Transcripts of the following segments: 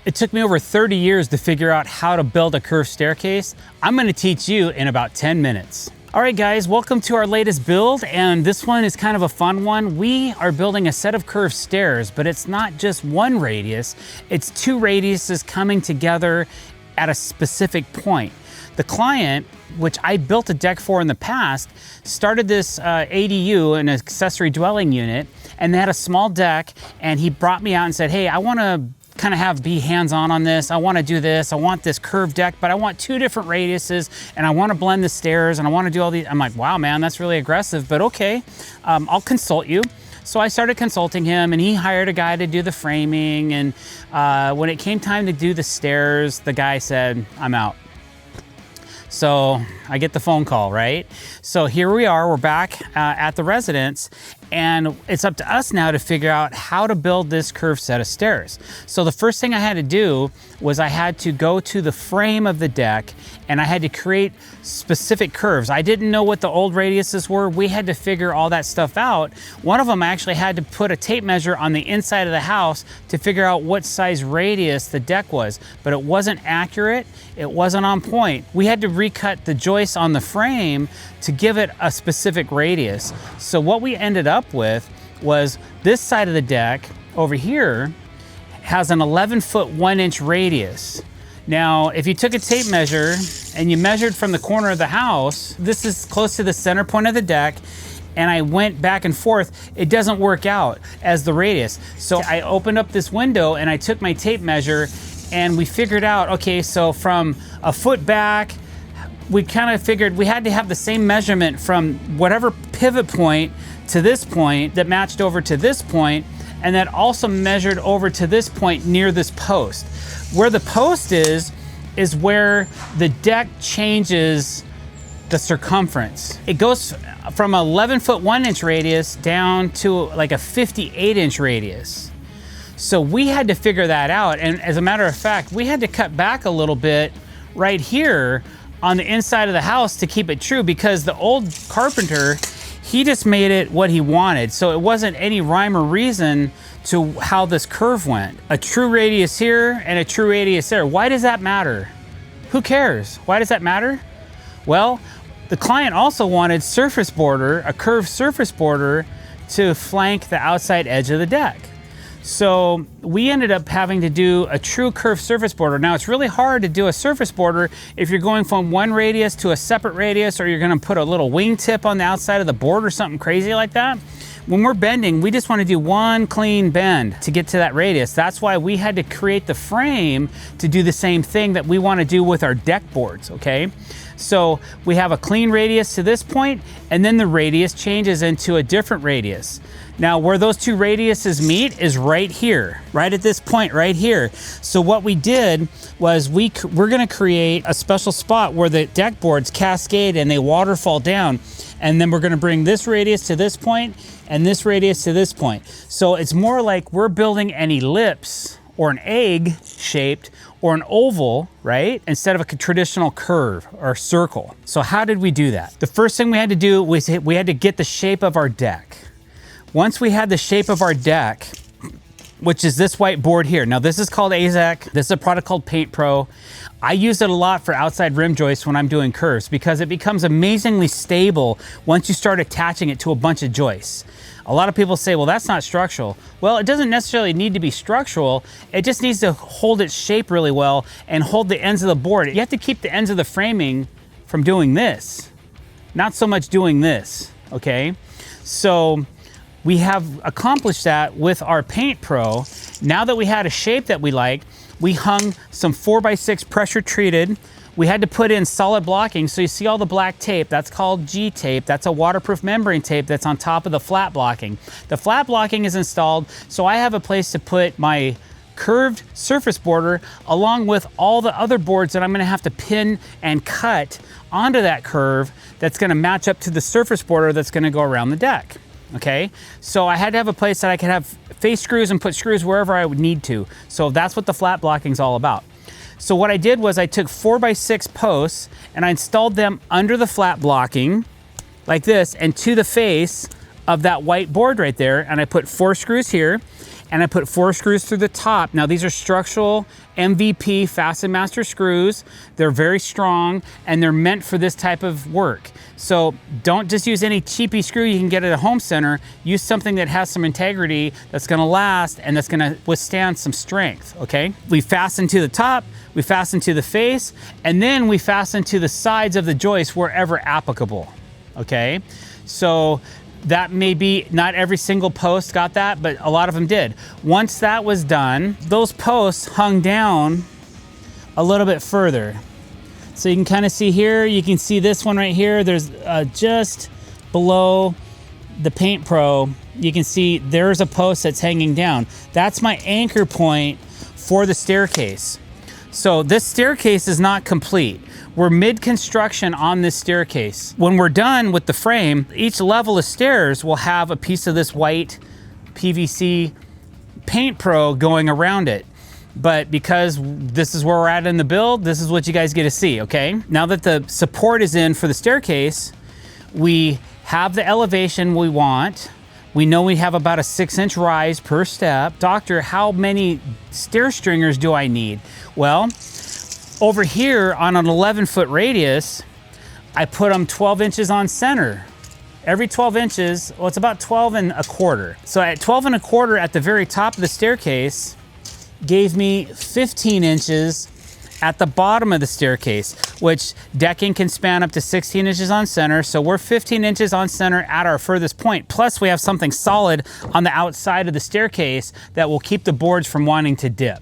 It took me over 30 years to figure out how to build a curved staircase. I'm gonna teach you in about 10 minutes. All right guys, welcome to our latest build, and this one is kind of a fun one. We are building a set of curved stairs, but it's not just one radius, it's two radiuses coming together at a specific point. The client, which I built a deck for in the past, started this ADU, an accessory dwelling unit, and they had a small deck, and he brought me out and said, hey, I wanna kind of be hands-on on this. I want to do this. I want this curved deck, but I want two different radiuses, and I want to blend the stairs, and I want to do all these. I'm like, wow, man, that's really aggressive, but okay, I'll consult you. So I started consulting him, and he hired a guy to do the framing, and when it came time to do the stairs, the guy said, I'm out. So I get the phone call, right? So here we are, we're back at the residence, and it's up to us now to figure out how to build this curved set of stairs. So the first thing I had to do was I had to go to the frame of the deck, and I had to create specific curves. I didn't know what the old radiuses were. We had to figure all that stuff out. One of them, I actually had to put a tape measure on the inside of the house to figure out what size radius the deck was, but it wasn't accurate. It wasn't on point. We had to recut the joists on the frame to give it a specific radius. So what we ended up with was this side of the deck over here has an 11-foot 1-inch radius. Now, if you took a tape measure and you measured from the corner of the house, this is close to the center point of the deck, and I went back and forth, it doesn't work out as the radius. So I opened up this window and I took my tape measure, and we figured out, okay, so from a foot back, we kind of figured we had to have the same measurement from whatever pivot point to this point that matched over to this point, and that also measured over to this point near this post. Where the post is where the deck changes the circumference. It goes from 11-foot 1-inch radius down to like a 58-inch radius. So we had to figure that out, and as a matter of fact, we had to cut back a little bit right here on the inside of the house to keep it true, because the old carpenter, he just made it what he wanted. So it wasn't any rhyme or reason to how this curve went. A true radius here and a true radius there. Why does that matter? Who cares? Why does that matter? Well, the client also wanted surface border, a curved surface border, to flank the outside edge of the deck. So we ended up having to do a true curved surface border. Now, it's really hard to do a surface border if you're going from one radius to a separate radius, or you're gonna put a little wingtip on the outside of the board or something crazy like that. When we're bending, we just want to do one clean bend to get to that radius. That's why we had to create the frame to do the same thing that we want to do with our deck boards, okay? So we have a clean radius to this point, and then the radius changes into a different radius. Now, where those two radiuses meet is right here, right at this point right here. So what we did was we're gonna create a special spot where the deck boards cascade and they waterfall down. And then we're gonna bring this radius to this point and this radius to this point. So it's more like we're building an ellipse or an egg shaped or an oval, right? Instead of a traditional curve or circle. So how did we do that? The first thing we had to do was we had to get the shape of our deck. Once we had the shape of our deck, which is this white board here. Now this is called AZEK. This is a product called Paint Pro. I use it a lot for outside rim joists when I'm doing curves, because it becomes amazingly stable once you start attaching it to a bunch of joists. A lot of people say, well, that's not structural. Well, it doesn't necessarily need to be structural. It just needs to hold its shape really well and hold the ends of the board. You have to keep the ends of the framing from doing this, not so much doing this, okay? So we have accomplished that with our Paint Pro. Now that we had a shape that we liked, we hung some 4x6 pressure treated. We had to put in solid blocking. So you see all the black tape, that's called G tape. That's a waterproof membrane tape that's on top of the flat blocking. The flat blocking is installed, so I have a place to put my curved surface border along with all the other boards that I'm gonna have to pin and cut onto that curve that's gonna match up to the surface border that's gonna go around the deck. Okay, so I had to have a place that I could have face screws and put screws wherever I would need to. So that's what the flat blocking is all about. So what I did was I took 4x6 posts and I installed them under the flat blocking like this and to the face of that white board right there. And I put 4 screws here and I put 4 screws through the top. Now these are structural MVP fasten master screws. They're very strong and they're meant for this type of work. So don't just use any cheapy screw you can get at a home center. Use something that has some integrity, that's gonna last, and that's gonna withstand some strength, okay? We fasten to the top, we fasten to the face, and then we fasten to the sides of the joist wherever applicable, okay? So that may be, not every single post got that, but a lot of them did. Once that was done, those posts hung down a little bit further. So you can kind of see here, you can see this one right here. There's just below the Paint Pro, you can see there's a post that's hanging down. That's my anchor point for the staircase. So this staircase is not complete. We're mid-construction on this staircase. When we're done with the frame, each level of stairs will have a piece of this white PVC Paint Pro going around it. But because this is where we're at in the build, this is what you guys get to see, okay? Now that the support is in for the staircase, we have the elevation we want. We know we have about a 6-inch rise per step. Doctor, how many stair stringers do I need? Well, over here on an 11-foot radius, I put them 12 inches on center. Every 12 inches, well, it's about 12 1/4. So at 12 1/4 at the very top of the staircase, gave me 15 inches at the bottom of the staircase, which decking can span up to 16 inches on center. So we're 15 inches on center at our furthest point. Plus we have something solid on the outside of the staircase that will keep the boards from wanting to dip.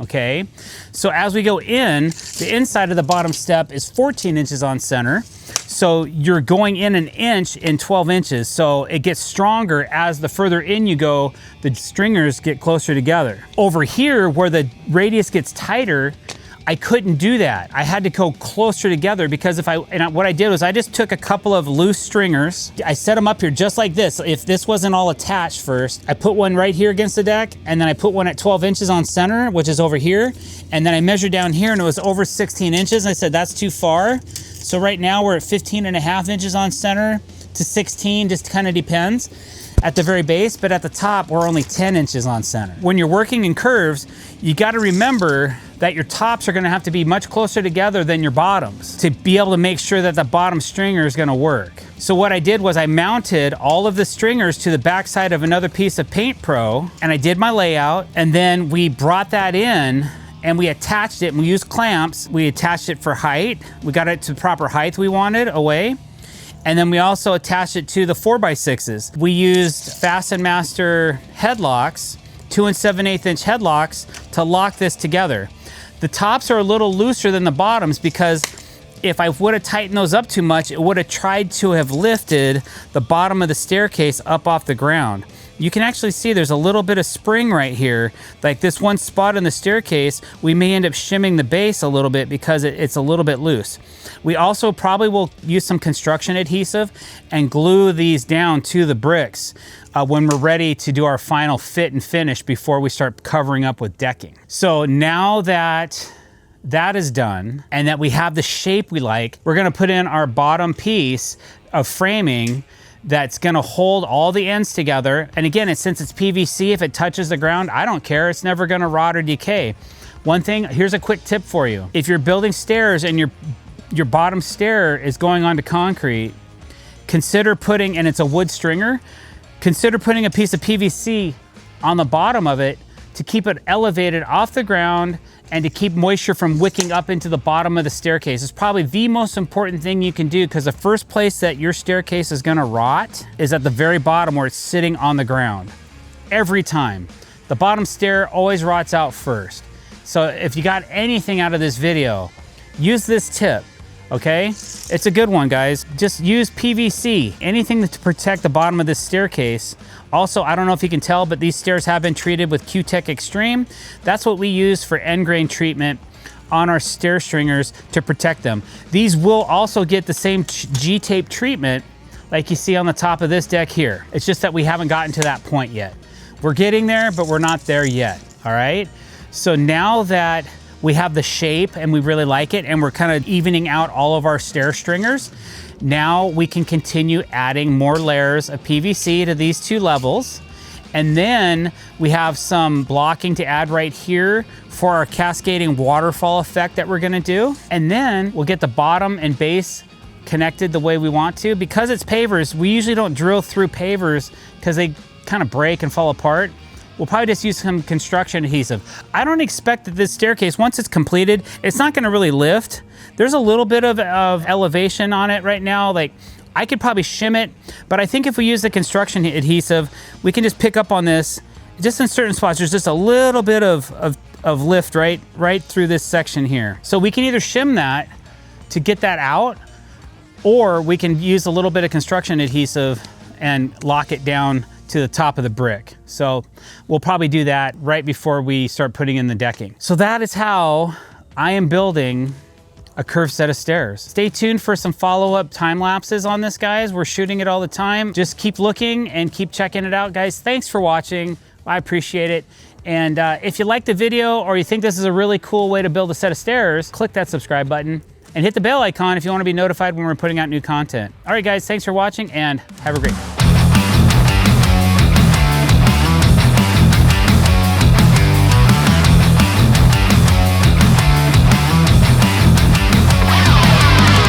Okay, so as we go in, the inside of the bottom step is 14 inches on center. So you're going in 1 inch in 12 inches. So it gets stronger as the further in you go, the stringers get closer together. Over here, where the radius gets tighter, I couldn't do that. I had to go closer together because what I did was I just took a couple of loose stringers. I set them up here just like this. If this wasn't all attached first, I put one right here against the deck, and then I put one at 12 inches on center, which is over here. And then I measured down here and it was over 16 inches. I said, that's too far. So right now we're at 15.5 inches on center to 16, just kind of depends at the very base, but at the top, we're only 10 inches on center. When you're working in curves, you gotta remember that your tops are gonna have to be much closer together than your bottoms to be able to make sure that the bottom stringer is gonna work. So what I did was I mounted all of the stringers to the backside of another piece of Paint Pro, and I did my layout, and then we brought that in and we attached it, and we used clamps. We attached it for height. We got it to the proper height we wanted away. And then we also attached it to the 4x6s. We used Fasten Master headlocks, 2 7/8 inch headlocks to lock this together. The tops are a little looser than the bottoms because if I would have tightened those up too much, it would have tried to have lifted the bottom of the staircase up off the ground. You can actually see there's a little bit of spring right here. Like this one spot in the staircase, we may end up shimming the base a little bit because it's a little bit loose. We also probably will use some construction adhesive and glue these down to the bricks when we're ready to do our final fit and finish before we start covering up with decking. So now that that is done and that we have the shape we like, we're gonna put in our bottom piece of framing that's gonna hold all the ends together. And again, since it's PVC, if it touches the ground, I don't care, it's never gonna rot or decay. One thing, here's a quick tip for you. If you're building stairs and your bottom stair is going onto concrete, consider putting, and it's a wood stringer, consider putting a piece of PVC on the bottom of it to keep it elevated off the ground and to keep moisture from wicking up into the bottom of the staircase. It's probably the most important thing you can do because the first place that your staircase is gonna rot is at the very bottom where it's sitting on the ground. Every time. The bottom stair always rots out first. So if you got anything out of this video, use this tip, okay? It's a good one, guys. Just use PVC, anything to protect the bottom of this staircase. Also, I don't know if you can tell, but these stairs have been treated with Q-Tech Extreme. That's what we use for end grain treatment on our stair stringers to protect them. These will also get the same G-tape treatment like you see on the top of this deck here. It's just that we haven't gotten to that point yet. We're getting there, but we're not there yet, all right? So now that we have the shape and we really like it and we're kind of evening out all of our stair stringers, now we can continue adding more layers of PVC to these two levels And then we have some blocking to add right here for our cascading waterfall effect that we're gonna do. And then we'll get the bottom and base connected the way we want to. Because it's pavers, we usually don't drill through pavers because they kind of break and fall apart. We'll probably just use some construction adhesive. I don't expect that this staircase, once it's completed, it's not gonna really lift. There's a little bit of elevation on it right now. Like, I could probably shim it, but I think if we use the construction adhesive, we can just pick up on this. Just in certain spots, there's just a little bit of lift right through this section here. So we can either shim that to get that out, or we can use a little bit of construction adhesive and lock it down to the top of the brick. So we'll probably do that right before we start putting in the decking. So that is how I am building a curved set of stairs. Stay tuned for some follow-up time lapses on this, guys. We're shooting it all the time. Just keep looking and keep checking it out, guys. Thanks for watching. I appreciate it. And if you like the video or you think this is a really cool way to build a set of stairs, click that subscribe button and hit the bell icon if you want to be notified when we're putting out new content. All right, guys, thanks for watching and have a great day.